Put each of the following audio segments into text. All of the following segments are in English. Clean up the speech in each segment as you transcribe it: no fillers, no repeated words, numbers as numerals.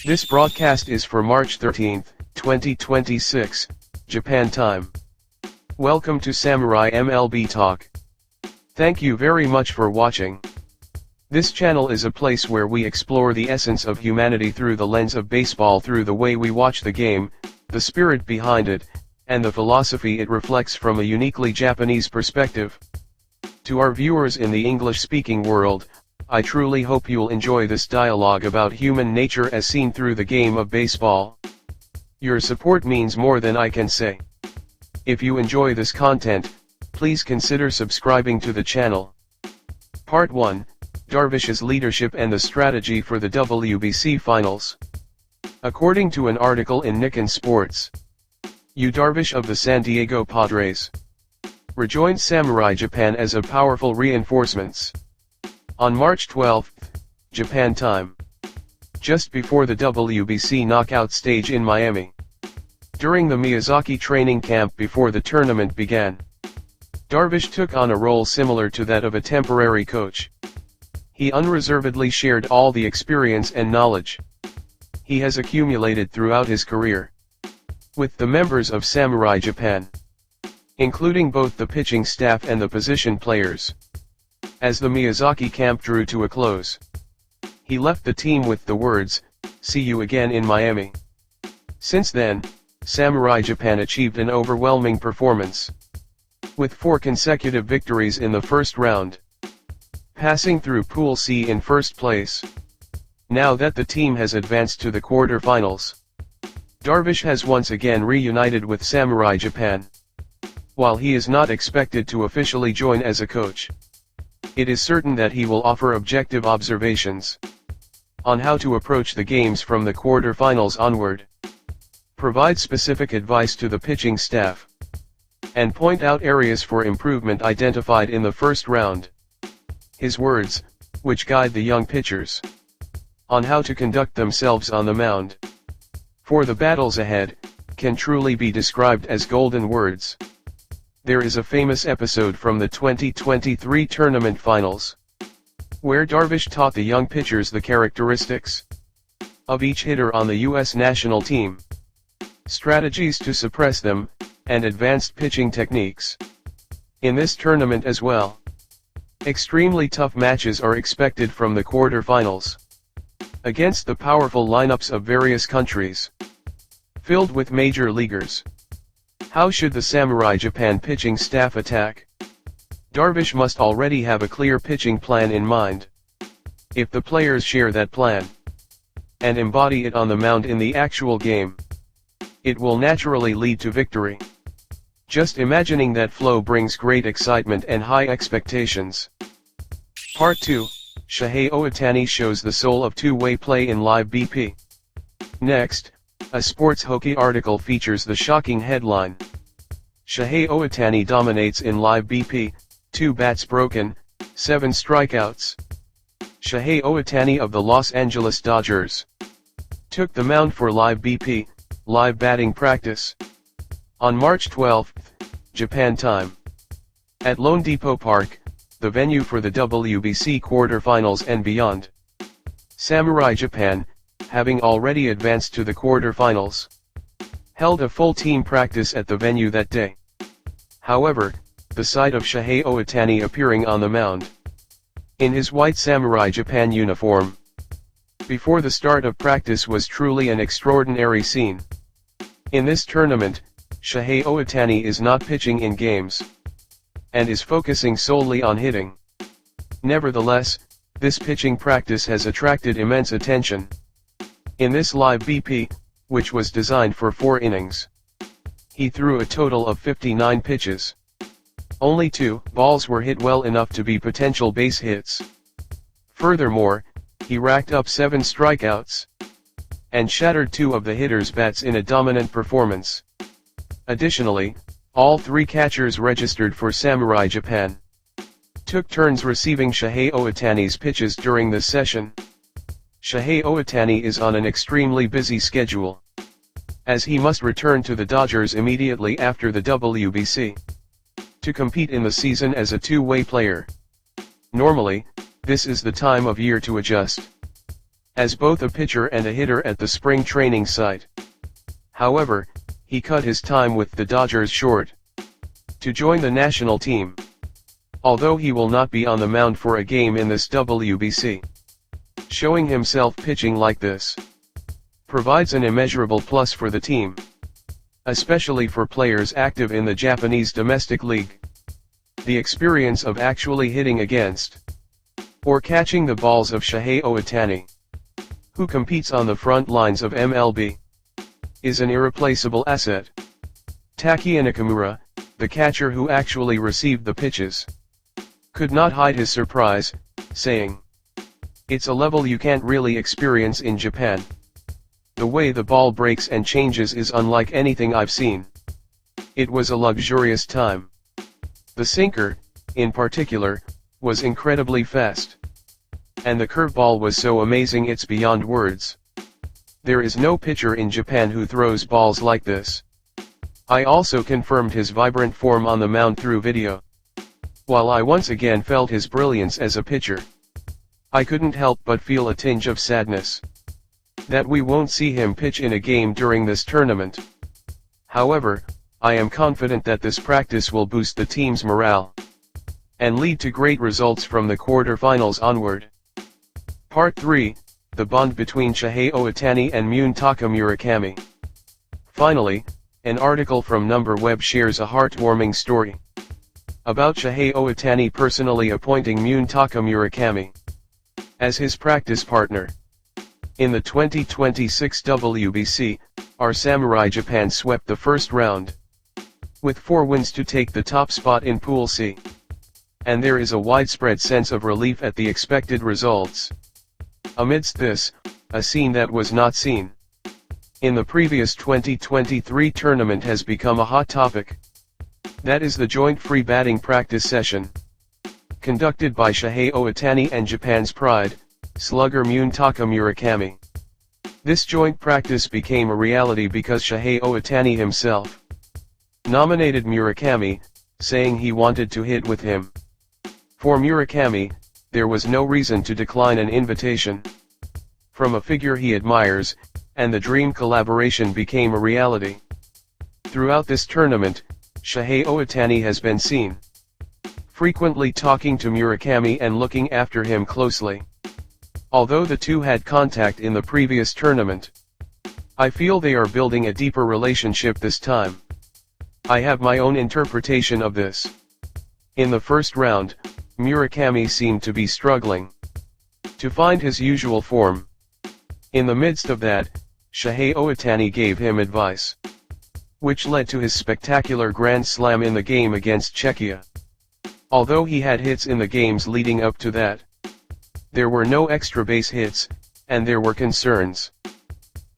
This broadcast is for March 13, 2026, Japan time. Welcome to Samurai MLB Talk. Thank you very much for watching. This channel is a place where we explore the essence of humanity through the lens of baseball, through the way we watch the game, the spirit behind it, and the philosophy it reflects from a uniquely Japanese perspective. To our viewers in the English-speaking world, I truly hope you'll enjoy this dialogue about human nature as seen through the game of baseball. Your support means more than I can say. If you enjoy this content, please consider subscribing to the channel. Part 1, Darvish's leadership and the strategy for the WBC finals. According to an article in Nikkei Sports, Yu Darvish of the San Diego Padres rejoined Samurai Japan as a powerful reinforcements. On March 12, Japan time, just before the WBC knockout stage in Miami. During the Miyazaki training camp before the tournament began, Darvish took on a role similar to that of a temporary coach. He unreservedly shared all the experience and knowledge he has accumulated throughout his career with the members of Samurai Japan, including both the pitching staff and the position players. As the Miyazaki camp drew to a close, he left the team with the words, "See you again in Miami." Since then, Samurai Japan achieved an overwhelming performance, with 4 consecutive victories in the first round, passing through Pool C in first place. Now that the team has advanced to the quarter-finals, Darvish has once again reunited with Samurai Japan. While he is not expected to officially join as a coach, it is certain that he will offer objective observations on how to approach the games from the quarter-finals onward, provide specific advice to the pitching staff, and point out areas for improvement identified in the first round. His words, which guide the young pitchers on how to conduct themselves on the mound for the battles ahead, can truly be described as golden words. There is a famous episode from the 2023 tournament finals, where Darvish taught the young pitchers the characteristics of each hitter on the U.S. national team, strategies to suppress them, and advanced pitching techniques. In this tournament as well, extremely tough matches are expected from the quarter-finals, against the powerful lineups of various countries, filled with major leaguers. How should the Samurai Japan pitching staff attack? Darvish must already have a clear pitching plan in mind. If the players share that plan and embody it on the mound in the actual game, it will naturally lead to victory. Just imagining that flow brings great excitement and high expectations. Part 2, Shohei Ohtani shows the soul of two-way play in live BP. Next, a Sports Hockey article features the shocking headline, "Shohei Ohtani dominates in live BP, 2 bats broken, 7 strikeouts." Shohei Ohtani of the Los Angeles Dodgers took the mound for live BP, live batting practice, on March 12, Japan time, at LoanDepot Park, the venue for the WBC quarterfinals and beyond. Samurai Japan, having already advanced to the quarterfinals, held a full team practice at the venue that day. However, the sight of Shohei Ohtani appearing on the mound in his white Samurai Japan uniform before the start of practice was truly an extraordinary scene. In this tournament, Shohei Ohtani is not pitching in games, and is focusing solely on hitting. Nevertheless, this pitching practice has attracted immense attention. In this live BP, which was designed for 4 innings, he threw a total of 59 pitches. Only 2 balls were hit well enough to be potential base hits. Furthermore, he racked up 7 strikeouts and shattered 2 of the hitters' bats in a dominant performance. Additionally, all 3 catchers registered for Samurai Japan took turns receiving Shohei Ohtani's pitches during this session. Shohei Ohtani is on an extremely busy schedule, as he must return to the Dodgers immediately after the WBC to compete in the season as a two-way player. Normally, this is the time of year to adjust as both a pitcher and a hitter at the spring training site. However, he cut his time with the Dodgers short to join the national team, although he will not be on the mound for a game in this WBC. Showing himself pitching like this provides an immeasurable plus for the team, especially for players active in the Japanese domestic league. The experience of actually hitting against or catching the balls of Shohei Ohtani, who competes on the front lines of MLB, is an irreplaceable asset. Taki Nakamura, the catcher who actually received the pitches, could not hide his surprise, saying, "It's a level you can't really experience in Japan. The way the ball breaks and changes is unlike anything I've seen. It was a luxurious time. The sinker, in particular, was incredibly fast. And the curveball was so amazing it's beyond words. There is no pitcher in Japan who throws balls like this." I also confirmed his vibrant form on the mound through video. While I once again felt his brilliance as a pitcher, I couldn't help but feel a tinge of sadness that we won't see him pitch in a game during this tournament. However, I am confident that this practice will boost the team's morale and lead to great results from the quarterfinals onward. Part 3, the bond between Shohei Ohtani and Munetaka Murakami. Finally, an article from Number Web shares a heartwarming story about Shohei Ohtani personally appointing Munetaka Murakami as his practice partner. In the 2026 WBC, our Samurai Japan swept the first round with 4 wins to take the top spot in Pool C. And there is a widespread sense of relief at the expected results. Amidst this, a scene that was not seen in the previous 2023 tournament has become a hot topic. That is the joint free batting practice session conducted by Shohei Ohtani and Japan's pride, slugger Munetaka Murakami. This joint practice became a reality because Shohei Ohtani himself nominated Murakami, saying he wanted to hit with him. For Murakami, there was no reason to decline an invitation from a figure he admires, and the dream collaboration became a reality. Throughout this tournament, Shohei Ohtani has been seen frequently talking to Murakami and looking after him closely. Although the two had contact in the previous tournament, I feel they are building a deeper relationship this time. I have my own interpretation of this. In the first round, Murakami seemed to be struggling to find his usual form. In the midst of that, Shohei Ohtani gave him advice, which led to his spectacular grand slam in the game against Czechia. Although he had hits in the games leading up to that, there were no extra base hits, and there were concerns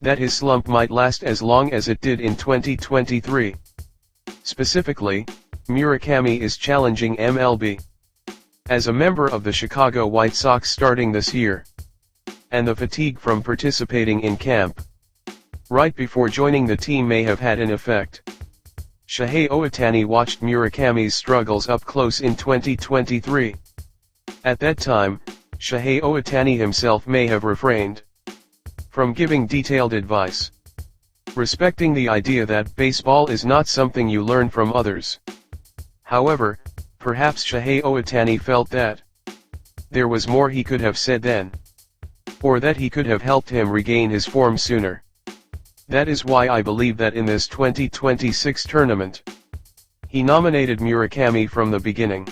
that his slump might last as long as it did in 2023. Specifically, Murakami is challenging MLB as a member of the Chicago White Sox starting this year, and the fatigue from participating in camp right before joining the team may have had an effect. Shohei Ohtani watched Murakami's struggles up close in 2023. At that time, Shohei Ohtani himself may have refrained from giving detailed advice, respecting the idea that baseball is not something you learn from others. However, perhaps Shohei Ohtani felt that there was more he could have said then, or that he could have helped him regain his form sooner. That is why I believe that in this 2026 tournament, he nominated Murakami from the beginning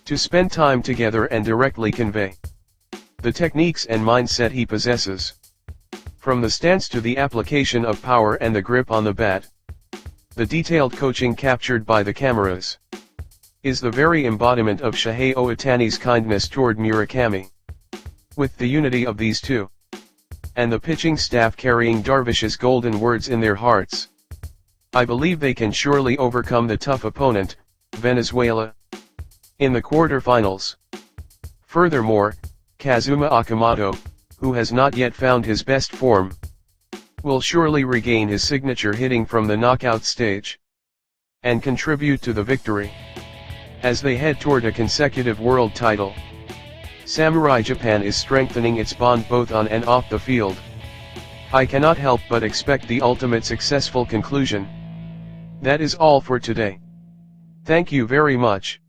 to spend time together and directly convey the techniques and mindset he possesses. From the stance to the application of power and the grip on the bat, the detailed coaching captured by the cameras is the very embodiment of Shohei Ohtani's kindness toward Murakami. With the unity of these two, and the pitching staff carrying Darvish's golden words in their hearts, I believe they can surely overcome the tough opponent, Venezuela, in the quarterfinals. Furthermore, Kazuma Okamoto, who has not yet found his best form, will surely regain his signature hitting from the knockout stage and contribute to the victory as they head toward a consecutive world title. Samurai Japan is strengthening its bond both on and off the field. I cannot help but expect the ultimate successful conclusion. That is all for today. Thank you very much.